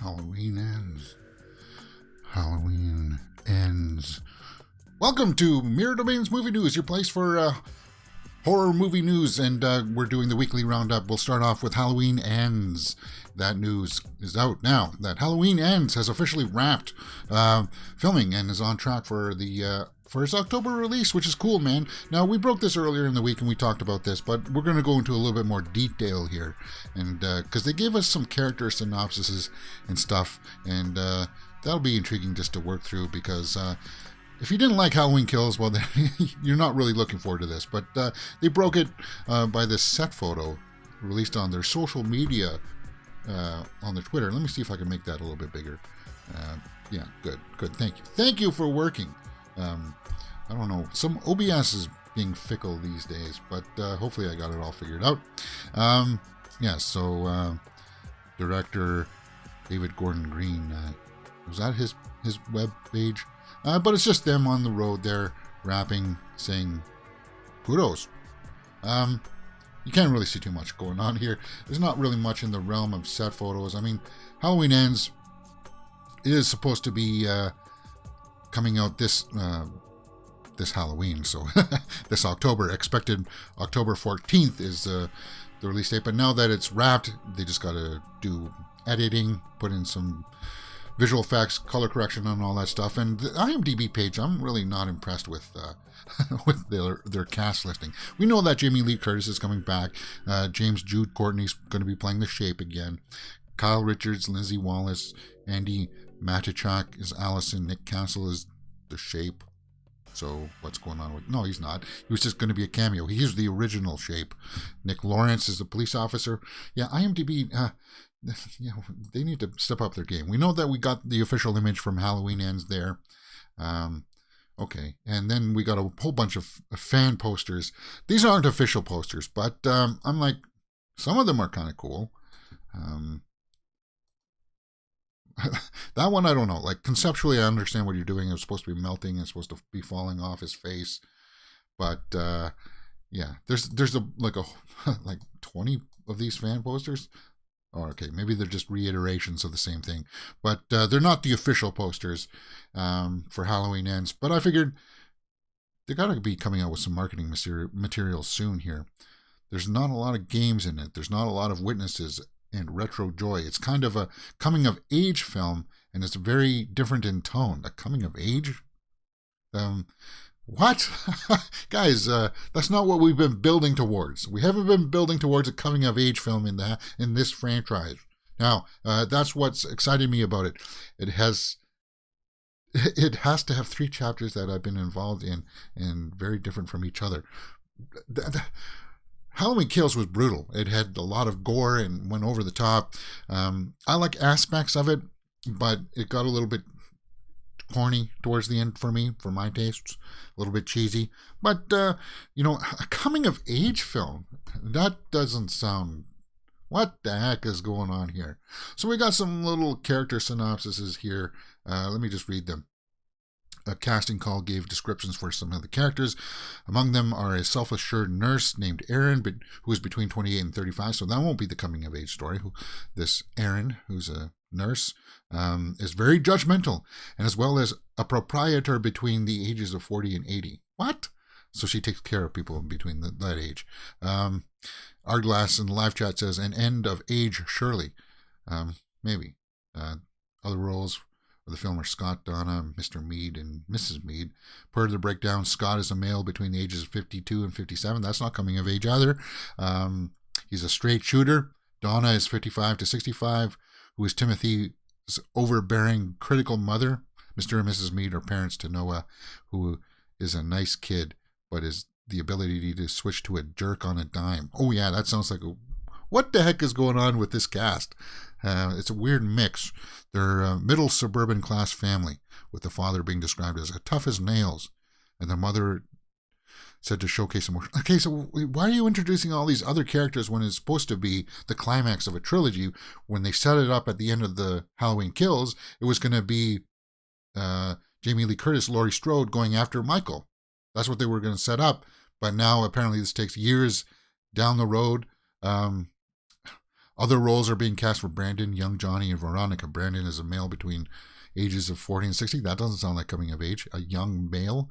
Halloween ends. Halloween ends. Welcome to Mirror Domains Movie News, your place for horror movie news, and we're doing the weekly roundup. We'll start off with Halloween Ends. That news is out now, that Halloween Ends has officially wrapped filming and is on track for the its October release, which is cool, man. Now, we broke this earlier in the week and we talked about this, but we're going to go into a little bit more detail here, and because they gave us some character synopsises and stuff, and that'll be intriguing just to work through, because if you didn't like Halloween Kills, well, then you're not really looking forward to this. But they broke it by this set photo released on their social media, on their Twitter. Let me see if I can make that a little bit bigger. Yeah, good. Thank you. Thank you for working. I don't know. Some OBS is being fickle these days, but hopefully I got it all figured out. So director David Gordon Green, was that his web page? But it's just them on the road there, rapping, saying, kudos. You can't really see too much going on here. There's not really much in the realm of set photos. I mean, Halloween Ends is supposed to be coming out this Halloween, so this October. Expected October 14th is the release date, but now that it's wrapped, they just got to do editing, put in some visual effects, color correction, and all that stuff. And the IMDb page, I'm really not impressed with with their cast listing. We know that Jamie Lee Curtis is coming back. James Jude Courtney's going to be playing the Shape again. Kyle Richards, Lindsay Wallace, Andy Matichak is Allison, Nick Castle is the Shape. So what's going on with... No, he's not. He was just going to be a cameo. He's the original Shape. Nick Lawrence is the police officer. Yeah, IMDb... they need to step up their game. We know that we got the official image from Halloween Ends there. Okay, and then we got a whole bunch of fan posters. These aren't official posters, but I'm like, some of them are kind of cool. That one, I don't know. Like, conceptually, I understand what you're doing. It's supposed to be melting. It's supposed to be falling off his face. But, yeah, there's like 20 of these fan posters. Oh, okay, maybe they're just reiterations of the same thing. But they're not the official posters for Halloween Ends. But I figured they got to be coming out with some marketing material soon here. There's not a lot of games in it. There's not a lot of witnesses and retro joy. It's kind of a coming-of-age film, and it's very different in tone. A coming-of-age? What? Guys, that's not what we've been building towards. We haven't been building towards a coming-of-age film in this franchise. Now, that's what's excited me about it. It has to have 3 chapters that I've been involved in, and very different from each other. Halloween Kills was brutal. It had a lot of gore and went over the top. I like aspects of it, but it got a little bit corny towards the end for me, for my tastes. A little bit cheesy. But, a coming-of-age film, that doesn't sound... What the heck is going on here? So we got some little character synopsises here. Let me just read them. A casting call gave descriptions for some of the characters. Among them are a self-assured nurse named Erin, who is between 28 and 35, so that won't be the coming-of-age story. This Erin, who's a nurse, is very judgmental, and as well as a proprietor between the ages of 40 and 80. What? So she takes care of people between that age. Arglass in the live chat says, an end of age, surely. Maybe. Other roles of the film are Scott, Donna, Mr. Mead, and Mrs. Mead. Per the breakdown, Scott is a male between the ages of 52 and 57. That's not coming of age either. He's a straight shooter. Donna is 55 to 65, who is Timothy's overbearing, critical mother. Mr. and Mrs. Mead are parents to Noah, who is a nice kid, but is the ability to switch to a jerk on a dime. Oh yeah, that sounds like what the heck is going on with this cast? It's a weird mix. They're a middle suburban class family, with the father being described as tough as nails, and the mother said to showcase emotion. Okay, so why are you introducing all these other characters when it's supposed to be the climax of a trilogy? When they set it up at the end of the Halloween Kills, it was going to be Jamie Lee Curtis, Laurie Strode going after Michael. That's what they were going to set up. But now apparently this takes years down the road. Other roles are being cast for Brandon, young Johnny, and Veronica. Brandon is a male between ages of 40 and 60. That doesn't sound like coming of age. A young male?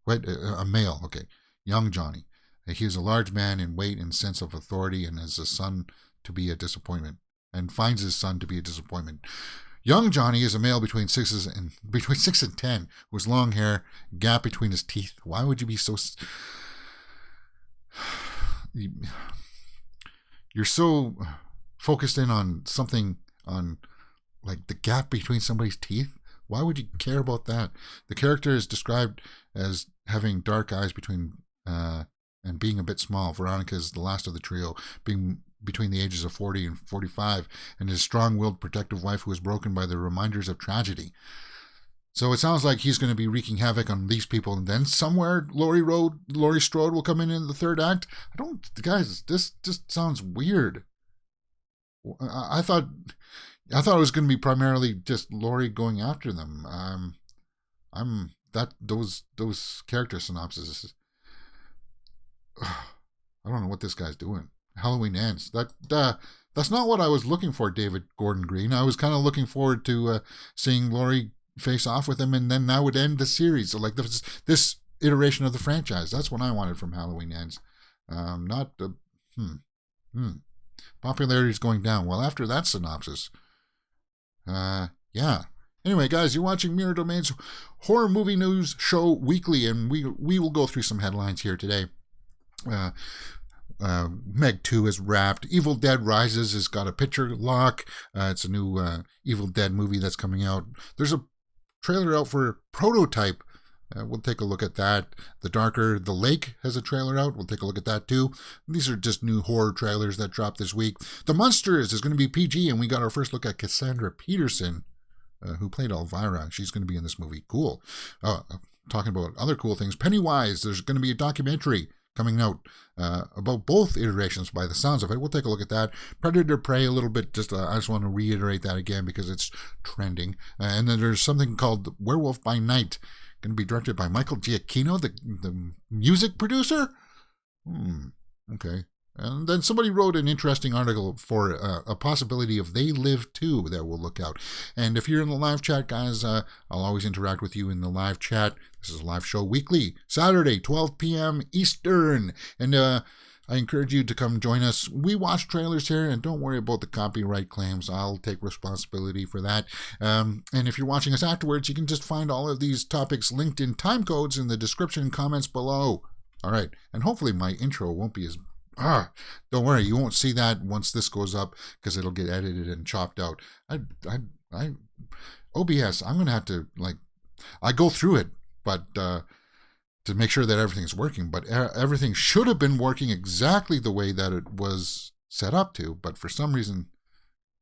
Wait, a male, okay. Young Johnny. He is a large man in weight and sense of authority and is a son to be a disappointment. And finds his son to be a disappointment. Young Johnny is a male between 6 and 10, who has long hair, gap between his teeth. Why would you be so... You're so focused in on something, on like the gap between somebody's teeth. Why would you care about that? The character is described as having dark eyes between and being a bit small. Veronica is the last of the trio, being between the ages of 40 and 45, and his strong-willed protective wife who is broken by the reminders of tragedy. So it sounds like he's going to be wreaking havoc on these people, and then somewhere Laurie Strode will come in the third act. Guys, this just sounds weird. I thought it was going to be primarily just Laurie going after them. Those character synopses. I don't know what this guy's doing. Halloween Ends. That's not what I was looking for, David Gordon Green. I was kind of looking forward to seeing Laurie face off with him, and then that would end the series. So like this iteration of the franchise. That's what I wanted from Halloween Ends. Not the popularity is going down. Well, after that synopsis, yeah. Anyway, guys, you're watching Mirror Domain's Horror Movie News Show Weekly, and we will go through some headlines here today. Meg 2 is wrapped. Evil Dead Rises has got a picture lock. It's a new Evil Dead movie that's coming out. There's a trailer out for Prototype. We'll take a look at that. The Lake has a trailer out. We'll take a look at that too. These are just new horror trailers that dropped this week. The Munsters is going to be PG, and we got our first look at Cassandra Peterson, who played Elvira. She's going to be in this movie. Cool. Talking about other cool things. Pennywise, there's going to be a documentary coming out about both iterations by the sounds of it. We'll take a look at that. Predator Prey, a little bit, I just want to reiterate that again because it's trending. And then there's something called Werewolf by Night, going to be directed by Michael Giacchino, the music producer. Okay. And then somebody wrote an interesting article for a possibility of They Live Too that we'll look out. And if you're in the live chat, guys, I'll always interact with you in the live chat. This is a live show weekly, Saturday, 12 p.m. Eastern. And I encourage you to come join us. We watch trailers here, and don't worry about the copyright claims. I'll take responsibility for that. And if you're watching us afterwards, you can just find all of these topics linked in time codes in the description and comments below. All right. And hopefully my intro won't be as... don't worry, you won't see that once this goes up because it'll get edited and chopped out. OBS, I'm going to have to, I go through it, but to make sure that everything's working, but everything should have been working exactly the way that it was set up to, but for some reason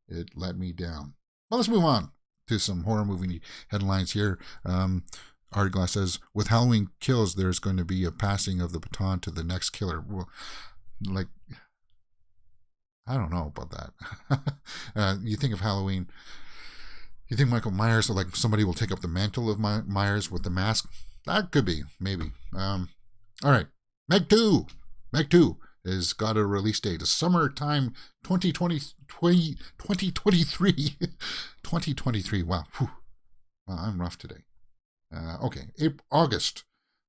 it let me down. Well, let's move on to some horror movie headlines here. Artglass says, with Halloween Kills, there's going to be a passing of the baton to the next killer. Well, I don't know about that. You think of Halloween, you think Michael Myers, so somebody will take up the mantle of Myers with the mask? That could be, maybe. All right. Meg 2 has got a release date. A summertime 2023. 2023. Wow. Whew. Wow, I'm rough today. Okay. August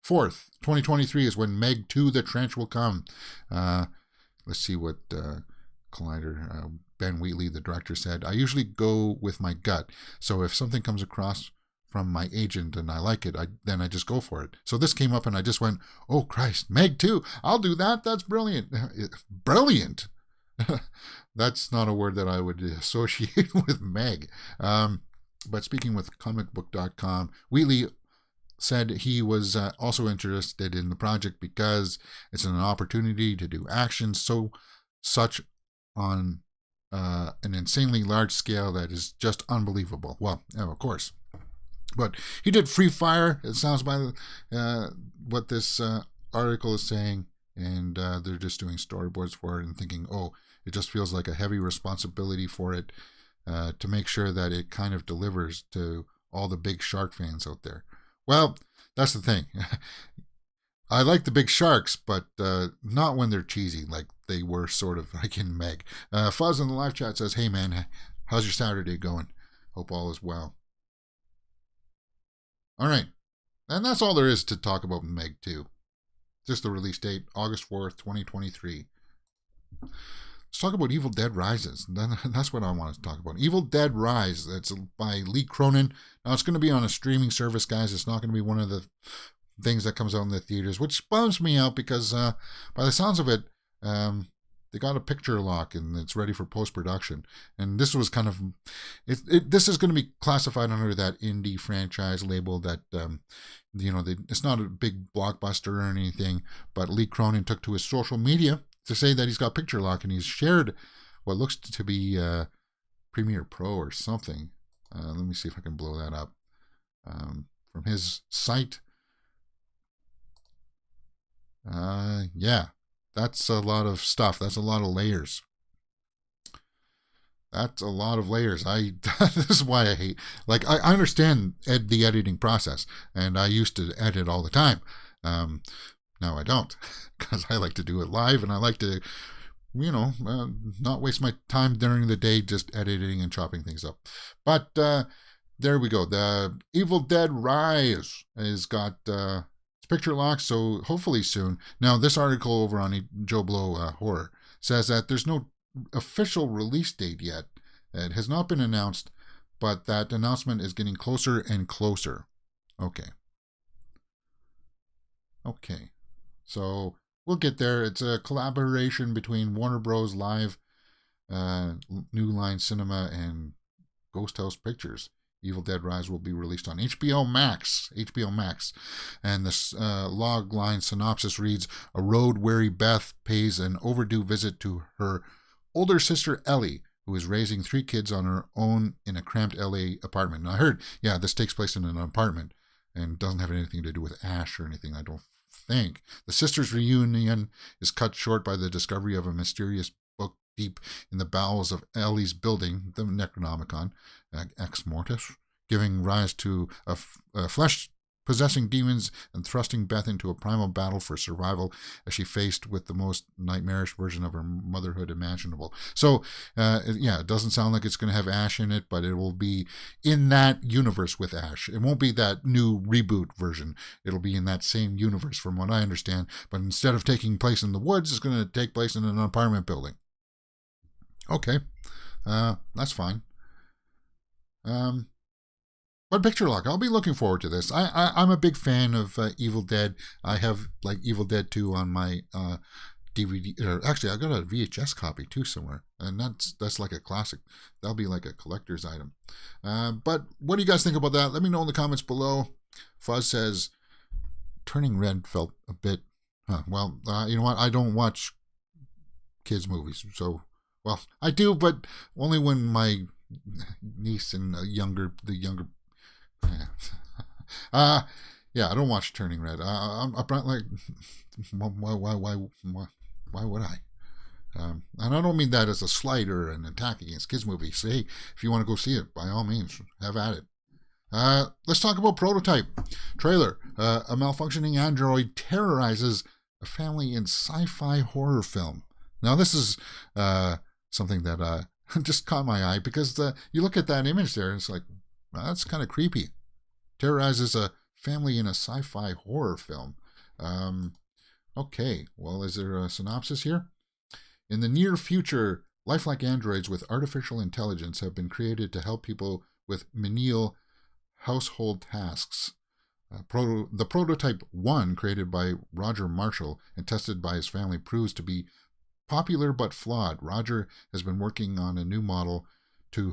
4th, 2023 is when Meg 2 The Trench will come. Let's see what Collider, Ben Wheatley, the director, said. I usually go with my gut. So if something comes across from my agent and I like it, then I just go for it. So this came up and I just went, oh Christ, Meg 2, I'll do that. That's brilliant. Brilliant. That's not a word that I would associate with Meg. But speaking with comicbook.com, Wheatley said he was also interested in the project because it's an opportunity to do action such on an insanely large scale that is just unbelievable. Well, of course. But he did Free Fire, it sounds by what this article is saying, and they're just doing storyboards for it and thinking, it just feels like a heavy responsibility for it to make sure that it kind of delivers to all the big shark fans out there. Well, that's the thing. I like the big sharks, but not when they're cheesy, like they were sort of like in Meg. Fuzz in the live chat says, "Hey man, how's your Saturday going? Hope all is well." All right, and that's all there is to talk about Meg 2. Just the release date, August 4th, 2023. Let's talk about Evil Dead Rises. That's what I wanted to talk about. Evil Dead Rise. That's by Lee Cronin. Now, it's going to be on a streaming service, guys. It's not going to be one of the things that comes out in the theaters, which bums me out because by the sounds of it, they got a picture lock and it's ready for post-production. And this was kind of... this is going to be classified under that indie franchise label that... it's not a big blockbuster or anything, but Lee Cronin took to his social media to say that he's got picture lock, and he's shared what looks to be Premiere Pro or something. Let me see if I can blow that up from his site. Yeah, that's a lot of stuff. That's a lot of layers. That's a lot of layers. This is why I hate. Like, I understand the editing process, and I used to edit all the time. Now I don't, because I like to do it live, and I like to, not waste my time during the day just editing and chopping things up. But there we go. The Evil Dead Rise has got its picture locked, so hopefully soon. Now, this article over on Joe Blow Horror says that there's no official release date yet. It has not been announced, but that announcement is getting closer and closer. Okay. So we'll get there. It's a collaboration between Warner Bros. Live, New Line Cinema, and Ghost House Pictures. Evil Dead Rise will be released on HBO Max. And the log line synopsis reads, a road-weary Beth pays an overdue visit to her older sister Ellie, who is raising 3 kids on her own in a cramped LA apartment. And I heard, this takes place in an apartment and doesn't have anything to do with Ash or anything, I don't think. The sisters' reunion is cut short by the discovery of a mysterious book deep in the bowels of Ellie's building, the Necronomicon, Ex Mortis, giving rise to a flesh-possessing demons and thrusting Beth into a primal battle for survival as she faced with the most nightmarish version of her motherhood imaginable. So, it doesn't sound like it's going to have Ash in it, but it will be in that universe with Ash. It won't be that new reboot version. It'll be in that same universe, from what I understand. But instead of taking place in the woods, it's going to take place in an apartment building. Okay, that's fine. But picture lock, I'll be looking forward to this. I'm a big fan of Evil Dead. I have like Evil Dead 2 on my DVD. Or actually, I got a VHS copy too somewhere, and that's like a classic. That'll be like a collector's item. But what do you guys think about that? Let me know in the comments below. Fuzz says, Turning Red felt a bit. Well, you know what? I don't watch kids movies, so I do, but only when my niece and the younger. I don't watch Turning Red. I'm like, why would I? And I don't mean that as a slight or an attack against kids movies. Hey, if you want to go see it, by all means, have at it. Let's talk about Prototype. Trailer. A malfunctioning android terrorizes a family in sci-fi horror film. Now, this is something that just caught my eye because you look at that image there and it's like, well, that's kind of creepy. Terrorizes a family in a sci-fi horror film. Okay, well, is there a synopsis here? In the near future, lifelike androids with artificial intelligence have been created to help people with menial household tasks. The Prototype 1, created by Roger Marshall and tested by his family, proves to be popular but flawed. Roger has been working on a new model to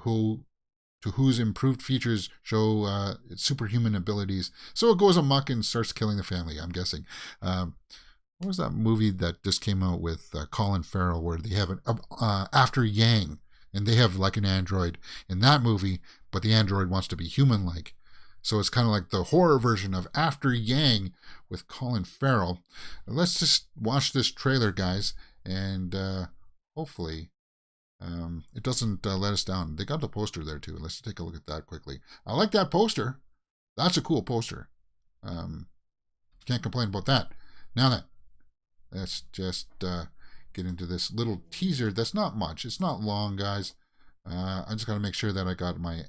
whose improved features show superhuman abilities. So it goes amok and starts killing the family, I'm guessing. What was that movie that just came out with Colin Farrell where they have After Yang, and they have like an android in that movie, but the android wants to be human-like. So it's kind of like the horror version of After Yang with Colin Farrell. Let's just watch this trailer, guys, and hopefully it doesn't let us down. They got the poster there too. Let's take a look at that quickly. I like that poster. That's a cool poster. Can't complain about that. Now then, let's just get into this little teaser. That's not much. It's not long, guys. I just got to make sure that I got my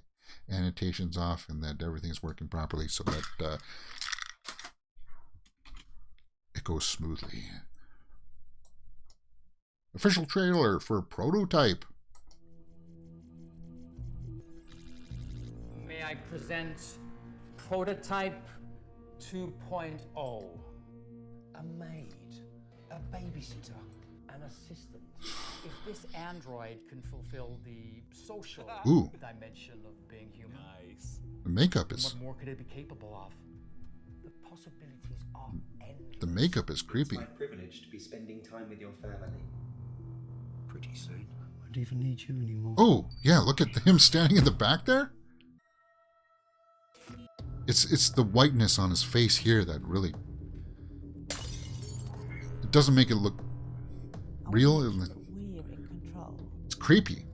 annotations off and that everything's working properly so that it goes smoothly. Official trailer for Prototype. May I present Prototype 2.0? A maid, a babysitter, an assistant. If this android can fulfill the social dimension of being human, the makeup is... what more could it be capable of? The possibilities are endless. The makeup is creepy. It's my privilege to be spending time with your family. Pretty soon, I won't even need you anymore. Oh, yeah, look at him standing in the back there. It's the whiteness on his face here that really... It doesn't make it look real. We're in control. It's creepy.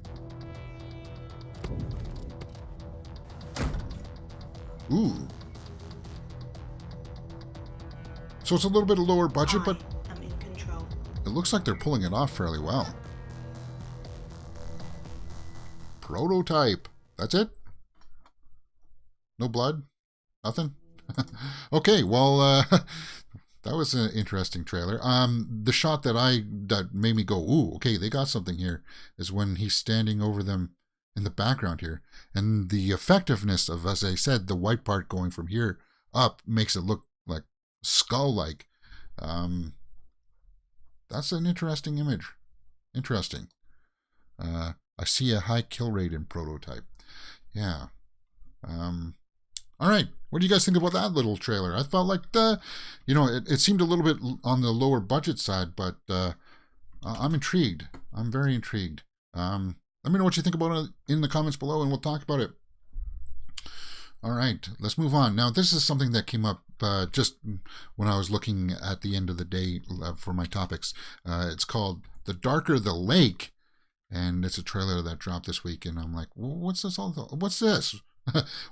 Ooh. So it's a little bit of lower budget, but I'm in control. it looks like they're pulling it off fairly well. Prototype. That's it? No blood? Nothing? Okay, well, that was an interesting trailer. The shot that made me go, ooh, okay, they got something here, is when he's standing over them in the background here. And the effectiveness of, as I said, the white part going from here up makes it look like skull-like. That's an interesting image. Interesting. I see a high kill rate in Prototype. Yeah. All right. What do you guys think about that little trailer? I felt like it seemed a little bit on the lower budget side, but I'm intrigued. I'm very intrigued. Let me know what you think about it in the comments below, and we'll talk about it. All right, let's move on. Now, this is something that came up just when I was looking at the end of the day for my topics. It's called The Darker the Lake, and it's a trailer that dropped this week, and I'm like, what's this all? What's this?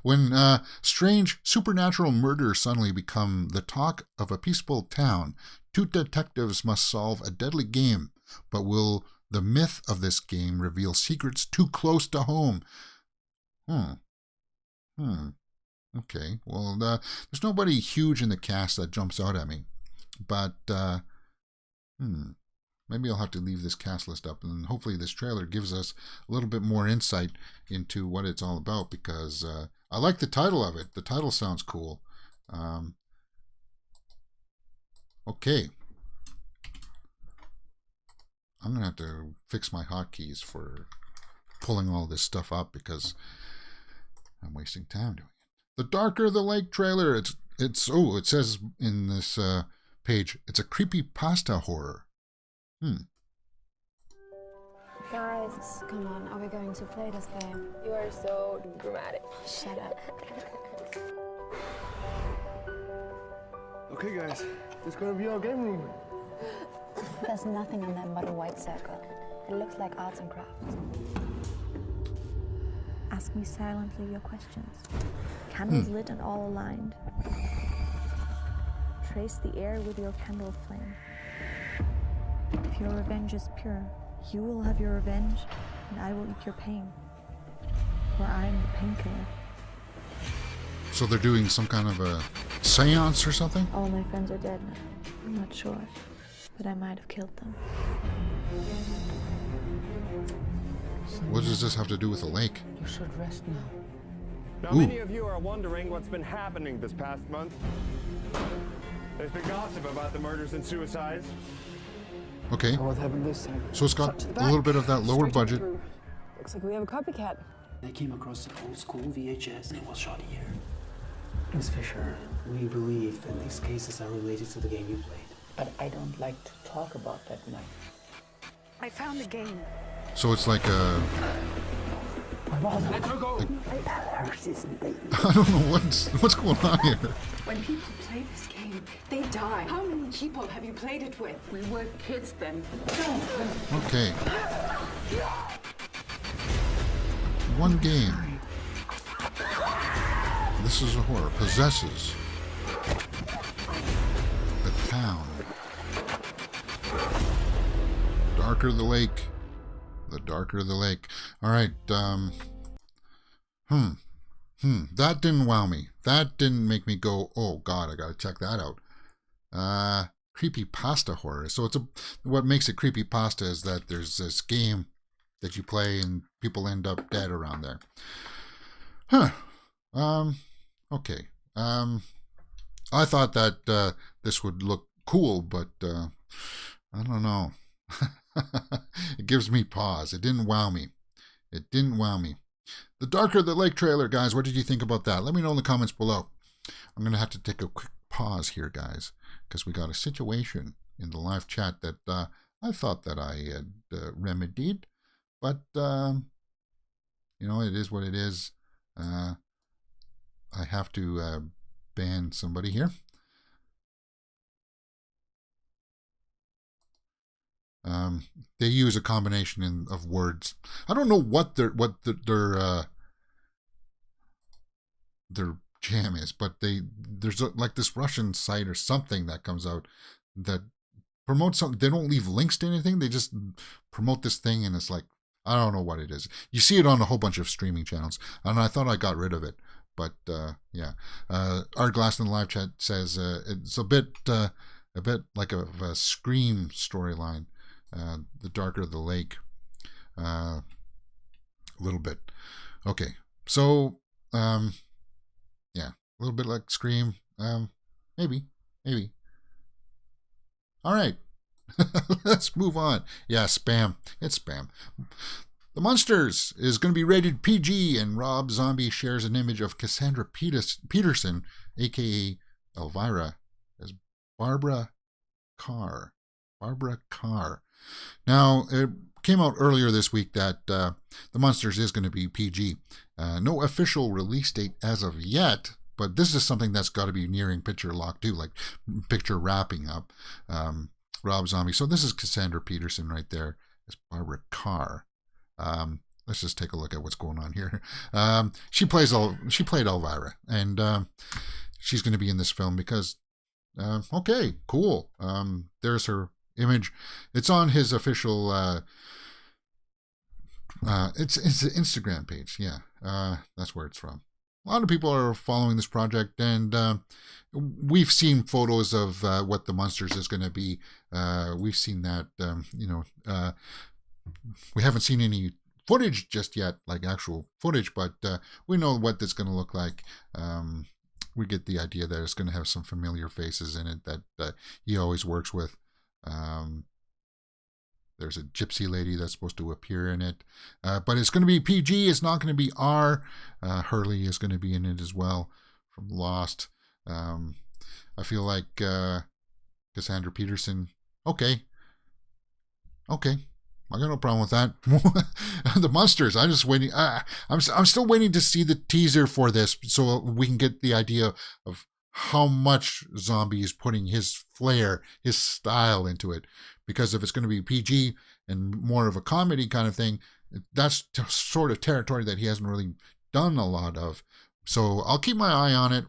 When strange supernatural murders suddenly become the talk of a peaceful town, two detectives must solve a deadly game, but will the myth of this game reveal secrets too close to home? Okay, well, there's nobody huge in the cast that jumps out at me, but maybe I'll have to leave this cast list up, and hopefully this trailer gives us a little bit more insight into what it's all about, because I like the title of it. The title sounds cool. Okay. I'm going to have to fix my hotkeys for pulling all this stuff up because I'm wasting time doing it. The Darker the Lake trailer. It says in this page, it's a creepy pasta horror. Guys, come on, are we going to play this game? You are so dramatic. Shut up. Okay, guys, this is gonna be our game room. There's nothing on that bottom white circle. It looks like arts and crafts. Ask me silently your questions. Candles lit and all aligned. Trace the air with your candle flame. If your revenge is pure, you will have your revenge, and I will eat your pain. For I am the painkiller. So they're doing some kind of a seance or something? All my friends are dead now. I'm not sure, but I might have killed them. What does this have to do with the lake? You should rest now. Now, many of you are wondering what's been happening this past month. There's been gossip about the murders and suicides. Okay. So what happened this time? So it's got a little bit of that lower budget. Looks like we have a copycat. I came across an old school VHS and it was shot here. Miss Fisher, we believe that these cases are related to the game you played. But I don't like to talk about that now. I found the game. So it's like a... Let her go! Tell her she's the baby. I don't know what's going on here. When people play this game, they die. How many people have you played it with? We were kids then. Okay. One game. This is a horror. Possesses the town. darker the lake, the darker the lake. All right. That didn't wow me. That didn't make me go, oh God, I gotta check that out. Creepypasta horror. So what makes it creepypasta is that there's this game that you play and people end up dead around there. Okay. I thought that this would look cool, but I don't know. It gives me pause. It didn't wow me. It didn't wow me. The Darker the Lake trailer, guys, what did you think about that? Let me know in the comments below. I'm going to have to take a quick pause here, guys, because we got a situation in the live chat that I thought that I had remedied. But, you know, it is what it is. I have to ban somebody here. They use a combination of words. I don't know what their jam is, but there's like this Russian site or something that comes out that promotes something. They don't leave links to anything. They just promote this thing, and it's like, I don't know what it is. You see it on a whole bunch of streaming channels, and I thought I got rid of it, but yeah. Art Glass in the live chat says it's a bit like a Scream storyline. The Darker the Lake, a little bit. Okay, so yeah, a little bit like Scream. Maybe. All right, let's move on. Yeah, spam. It's spam. The Munsters is going to be rated PG, and Rob Zombie shares an image of Cassandra Peterson, aka Elvira, as Barbara Carr. Now, it came out earlier this week that The Munsters is going to be PG. No official release date as of yet, but this is something that's got to be nearing picture lock too, like picture wrapping up. Rob Zombie. So this is Cassandra Peterson right there as Barbara Carr. Let's just take a look at what's going on here. She played Elvira, and she's going to be in this film because, okay, cool. There's her image. It's on his official it's an Instagram page. Yeah, that's where it's from. A lot of people are following this project, and we've seen photos of what the Munsters is going to be. We've seen that. We haven't seen any footage just yet, like actual footage, but we know what it's going to look like. We get the idea that it's going to have some familiar faces in it that he always works with. There's a gypsy lady that's supposed to appear in it, but it's going to be PG. It's not going to be R. Hurley is going to be in it as well from Lost. I feel like Cassandra Peterson. Okay, I got no problem with that. The Munsters. I'm just waiting. I'm still waiting to see the teaser for this so we can get the idea of how much Zombie is putting his flair, his style into it. Because if it's going to be PG and more of a comedy kind of thing, that's sort of territory that he hasn't really done a lot of. So I'll keep my eye on it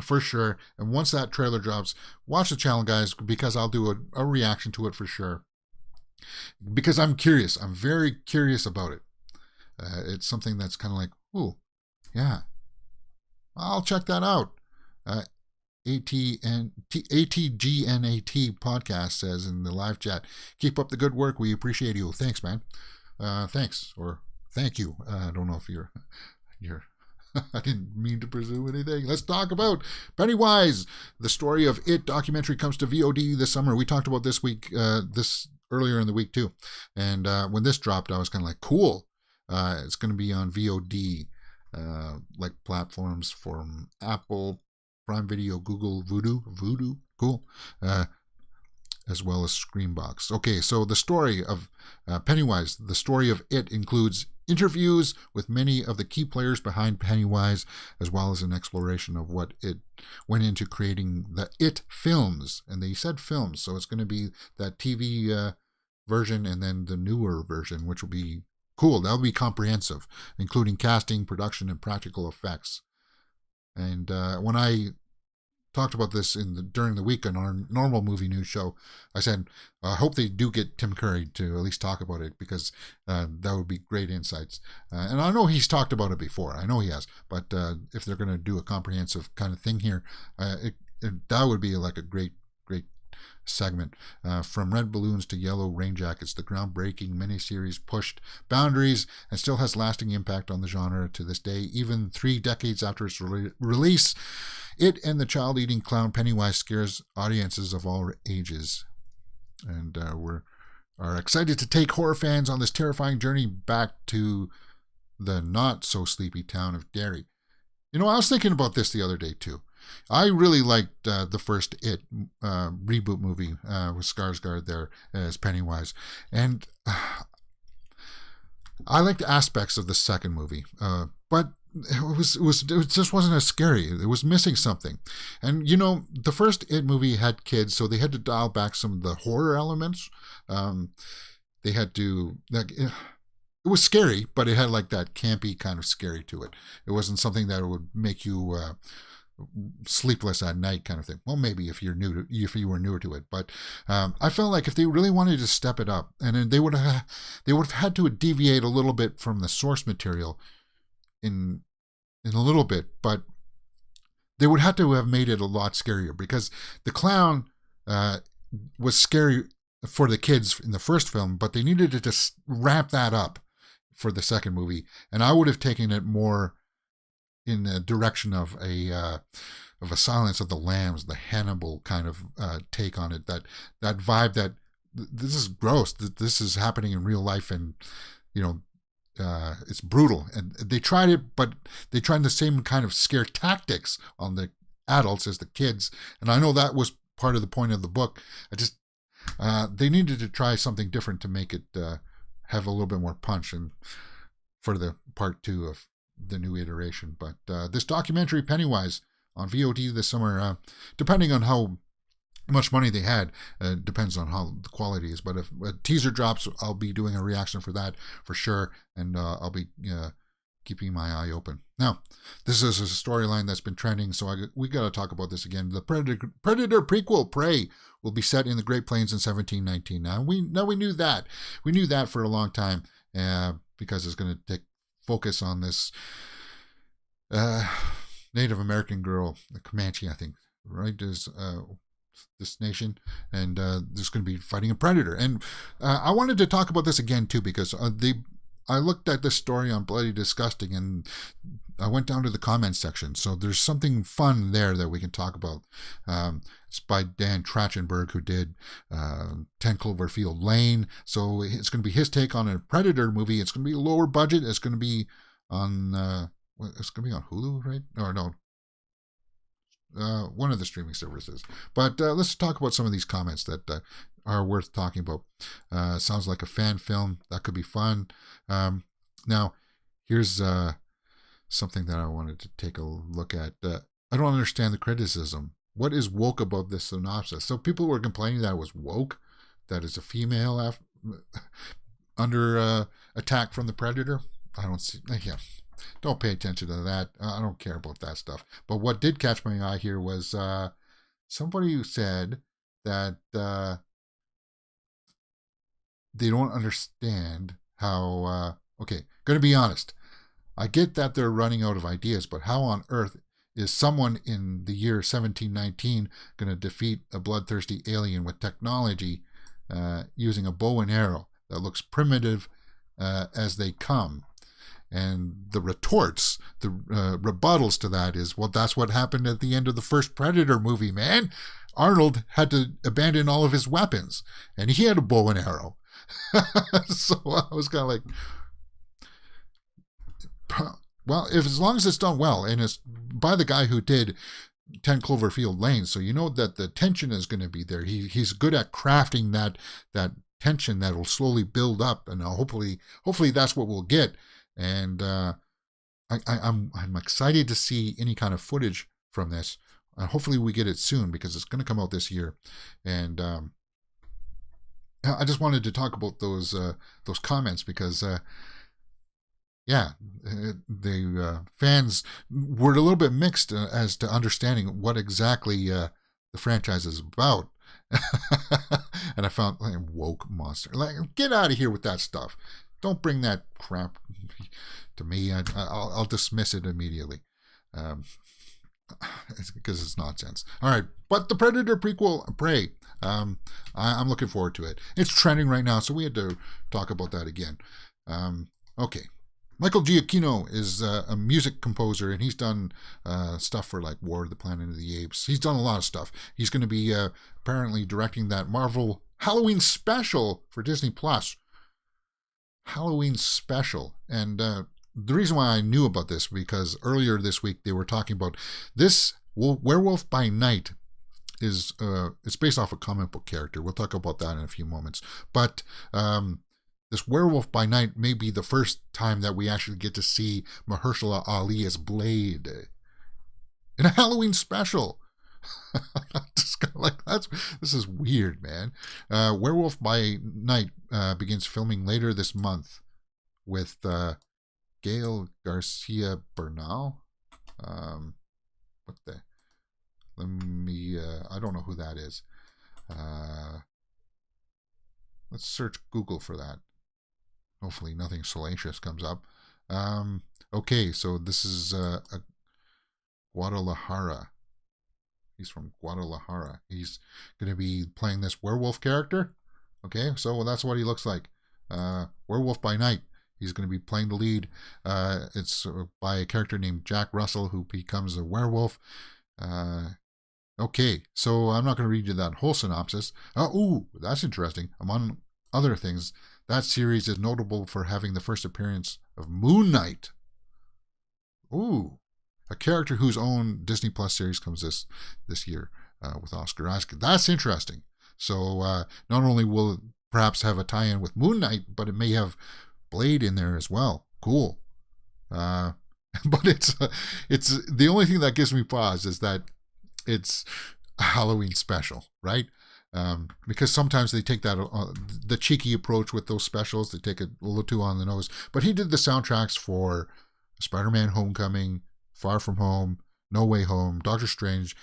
for sure. And once that trailer drops, watch the channel, guys, because I'll do a reaction to it for sure. Because I'm curious. I'm very curious about it. It's something that's kind of like, ooh, yeah, I'll check that out. ATGNAT podcast says in the live chat, keep up the good work. We appreciate you. Thanks, man. Thanks, or thank you. I don't know if you're I didn't mean to presume anything. Let's talk about Pennywise. The Story of It documentary comes to VOD this summer. We talked about this week, this earlier in the week too. And when this dropped, I was kind of like, cool. It's going to be on VOD, like platforms from Apple, Prime Video, Google, Vudu, cool, as well as Screambox. Okay, so the story of Pennywise, the story of It includes interviews with many of the key players behind Pennywise, as well as an exploration of what it went into creating the It films. And they said films, so it's going to be that TV version and then the newer version, which will be cool. That'll be comprehensive, including casting, production, and practical effects. And when I talked about this during the week on our normal movie news show. I said, I hope they do get Tim Curry to at least talk about it, because that would be great insights. And I know he's talked about it before. I know he has. But if they're going to do a comprehensive kind of thing here, that would be like a great segment. From red balloons to yellow rain jackets, the groundbreaking miniseries pushed boundaries and still has lasting impact on the genre to this day. Even 3 decades after its release, it and the child-eating clown Pennywise scares audiences of all ages. And are excited to take horror fans on this terrifying journey back to the not-so-sleepy town of Derry. You know, I was thinking about this the other day, too. I really liked the first It reboot movie with Skarsgård there as Pennywise. And I liked aspects of the second movie, but it just wasn't as scary. It was missing something. And, you know, the first It movie had kids, so they had to dial back some of the horror elements. They had to... It was scary, but it had like that campy kind of scary to it. It wasn't something that would make you... sleepless at night kind of thing. Well, maybe if you were newer to it, but I felt like if they really wanted to step it up, and then they would have had to deviate a little bit from the source material in a little bit, but they would have to have made it a lot scarier, because the clown was scary for the kids in the first film, but they needed to just ramp that up for the second movie, and I would have taken it more in the direction of a Silence of the Lambs, the Hannibal kind of take on it. That vibe that this is gross. That this is happening in real life, and you know, it's brutal. And they tried it, but they tried the same kind of scare tactics on the adults as the kids. And I know that was part of the point of the book. They needed to try something different to make it have a little bit more punch, and for the part 2 of the new iteration. But this documentary Pennywise on VOD this summer, depending on how much money they had, depends on how the quality is, but if a teaser drops, I'll be doing a reaction for that for sure, and I'll be keeping my eye open. Now, this is a storyline that's been trending, so we got to talk about this again. The Predator prequel, Prey, will be set in the Great Plains in 1719. Now we knew that. We knew that for a long time, because it's going to take focus on this Native American girl, the Comanche, I think, right? Is this nation, and there's going to be fighting a predator. And I wanted to talk about this again too, because I looked at this story on Bloody Disgusting, and I went down to the comments section. So there's something fun there that we can talk about. It's by Dan Trachtenberg, who did 10 Cloverfield Lane. So it's going to be his take on a Predator movie. It's going to be lower budget. It's going to be on it's going to be on Hulu, right? Or no, one of the streaming services. But let's talk about some of these comments that are worth talking about. Sounds like a fan film. That could be fun. Now, here's something that I wanted to take a look at. I don't understand the criticism. What is woke about this synopsis? So people were complaining that it was woke, that it's a female under attack from the predator. I don't see. Yeah, don't pay attention to that. I don't care about that stuff. But what did catch my eye here was somebody who said that they don't understand how. Okay, going to be honest. I get that they're running out of ideas, but how on earth is someone in the year 1719 going to defeat a bloodthirsty alien with technology using a bow and arrow that looks primitive as they come? And the retorts, the rebuttals to that is, well, that's what happened at the end of the first Predator movie, man. Arnold had to abandon all of his weapons, and he had a bow and arrow. So I was kind of like, well, if as long as it's done well, and it's by the guy who did 10 Cloverfield Lane, so you know that the tension is going to be there. He's good at crafting that tension that will slowly build up, and hopefully that's what we'll get. And I'm excited to see any kind of footage from this. Hopefully we get it soon, because it's going to come out this year. And I just wanted to talk about those comments, because yeah, the fans were a little bit mixed as to understanding what exactly the franchise is about. And I found like, woke monster. Like, get out of here with that stuff. Don't bring that crap to me. I'll dismiss it immediately. Because it's nonsense. All right, but the Predator prequel, Prey. I'm looking forward to it. It's trending right now, so we had to talk about that again. Okay. Michael Giacchino is a music composer, and he's done stuff for like War of the Planet of the Apes. He's done a lot of stuff. He's going to be apparently directing that Marvel Halloween special for Disney Plus. Halloween special. And the reason why I knew about this, because earlier this week they were talking about this Werewolf by Night is it's based off a comic book character. We'll talk about that in a few moments. But this Werewolf by Night may be the first time that we actually get to see Mahershala Ali as Blade in a Halloween special. Just kind of like, this is weird, man. Werewolf by Night begins filming later this month with Gail Garcia Bernal. Let me, I don't know who that is. Let's search Google for that. Hopefully nothing salacious comes up. Okay, so this is a Guadalajara. He's from Guadalajara. He's going to be playing this werewolf character. Okay, so that's what he looks like. Werewolf by Night. He's going to be playing the lead. It's by a character named Jack Russell, who becomes a werewolf. Okay, so I'm not going to read you that whole synopsis. Ooh, that's interesting. Among other things, that series is notable for having the first appearance of Moon Knight. Ooh, a character whose own Disney Plus series comes this year with Oscar Isaac. That's interesting. So not only will it perhaps have a tie-in with Moon Knight, but it may have Blade in there as well. Cool. But it's the only thing that gives me pause is that it's a Halloween special, right? Because sometimes they take that the cheeky approach with those specials. They take it a little too on the nose. But he did the soundtracks for Spider-Man: Homecoming, Far From Home, No Way Home, Doctor Strange,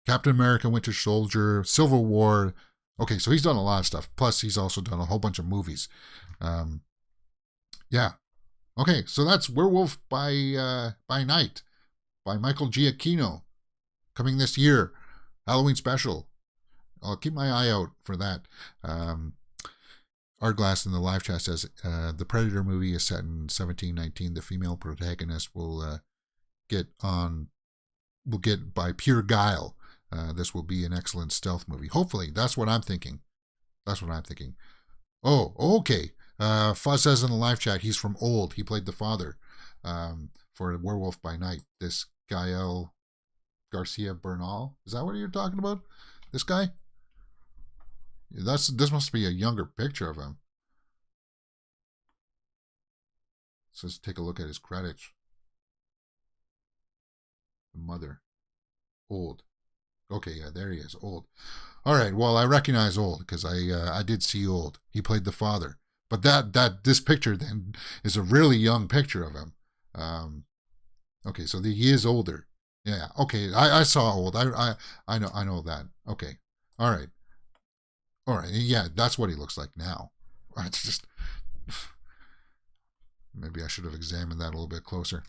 Captain America: Winter Soldier, Civil War. Okay, so he's done a lot of stuff. Plus, he's also done a whole bunch of movies. Yeah. Okay, so that's Werewolf by Night by Michael Giacchino, coming this year. Halloween special. I'll keep my eye out for that. Artglass in the live chat says the Predator movie is set in 1719. The female protagonist will get by pure guile. This will be an excellent stealth movie. Hopefully, that's what I'm thinking. Oh, okay. Fuzz says in the live chat he's from Old. He played the father for Werewolf by Night. This Gael Garcia Bernal. Is that what you're talking about? This guy? This must be a younger picture of him. So let's take a look at his credits. The mother. Old. Okay, yeah, there he is. Old. All right, well, I recognize Old because I did see Old. He played the father. But this picture then is a really young picture of him. Okay, so he is older. Yeah. Okay, I saw Old. I know that. Okay. All right. Yeah, that's what he looks like now. It's just maybe I should have examined that a little bit closer.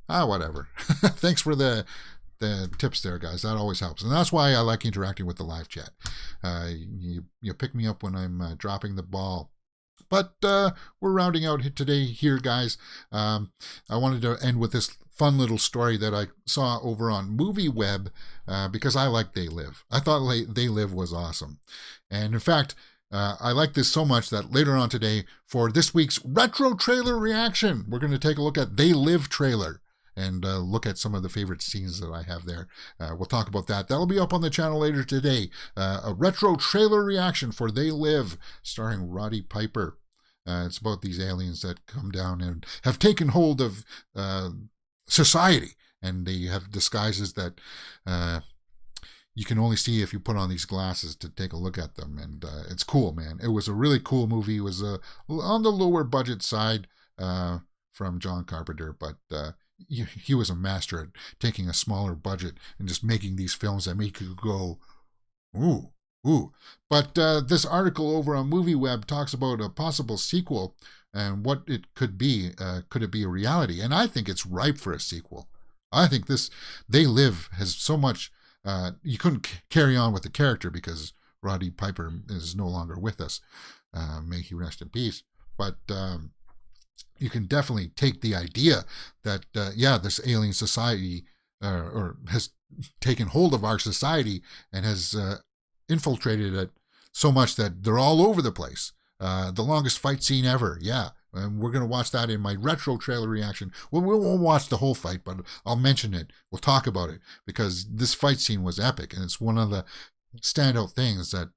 Whatever. Thanks for the tips there, guys. That always helps, and that's why I like interacting with the live chat. You pick me up when I'm dropping the ball. But we're rounding out today here, guys. I wanted to end with this fun little story that I saw over on MovieWeb because I like They Live. I thought They Live was awesome. And in fact, I like this so much that later on today, for this week's retro trailer reaction, we're going to take a look at They Live trailer and look at some of the favorite scenes that I have there. We'll talk about that. That'll be up on the channel later today. A retro trailer reaction for They Live, starring Roddy Piper. It's about these aliens that come down and have taken hold of society, and they have disguises that you can only see if you put on these glasses to take a look at them. And it's cool, man. It was a really cool movie. It was on the lower budget side from John Carpenter, but he was a master at taking a smaller budget and just making these films that make you go, ooh, ooh. But this article over on MovieWeb talks about a possible sequel and what it could be. Could it be a reality? And I think it's ripe for a sequel. I think this They Live has so much. You couldn't carry on with the character because Roddy Piper is no longer with us. May he rest in peace. But you can definitely take the idea that, this alien society or has taken hold of our society and has infiltrated it so much that they're all over the place. The longest fight scene ever, yeah. And we're going to watch that in my retro trailer reaction. Well, we won't watch the whole fight, but I'll mention it. We'll talk about it because this fight scene was epic, and it's one of the standout things that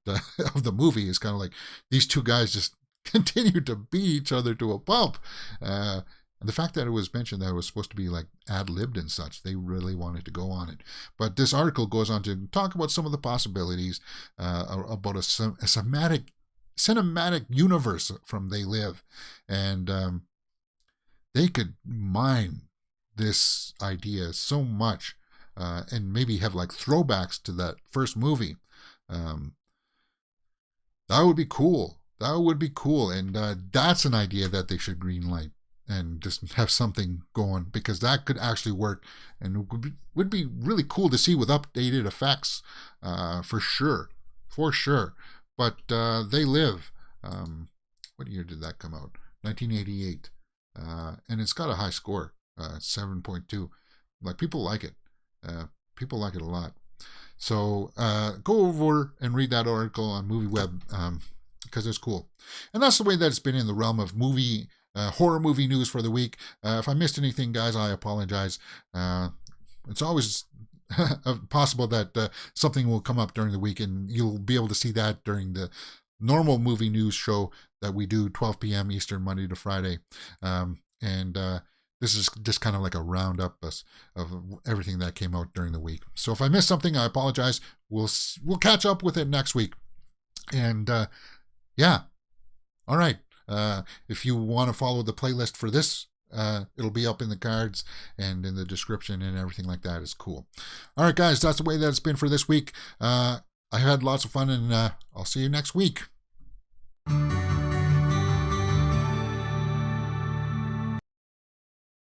of the movie is kind of like these two guys just continue to beat each other to a pulp. And the fact that it was mentioned that it was supposed to be like ad-libbed and such, they really wanted to go on it. But this article goes on to talk about some of the possibilities about a cinematic universe from They Live. And they could mine this idea so much and maybe have like throwbacks to that first movie. That would be cool. That would be cool. And that's an idea that they should greenlight and just have something going, because that could actually work and would be really cool to see with updated effects, for sure. For sure. But They Live, what year did that come out? 1988. And it's got a high score, 7.2. Like, people like it. People like it a lot. So go over and read that article on MovieWeb, because it's cool. And that's the way that it's been in the realm of horror movie news for the week. If I missed anything, guys, I apologize. It's always possible that something will come up during the week, and you'll be able to see that during the normal movie news show that we do 12 p.m. Eastern, Monday to Friday. This is just kind of like a roundup of everything that came out during the week. So if I missed something, I apologize. We'll catch up with it next week. And yeah, all right. If you want to follow the playlist for this, it'll be up in the cards and in the description, and everything like that is cool. All right, guys, that's the way that it's been for this week. I had lots of fun, and I'll see you next week.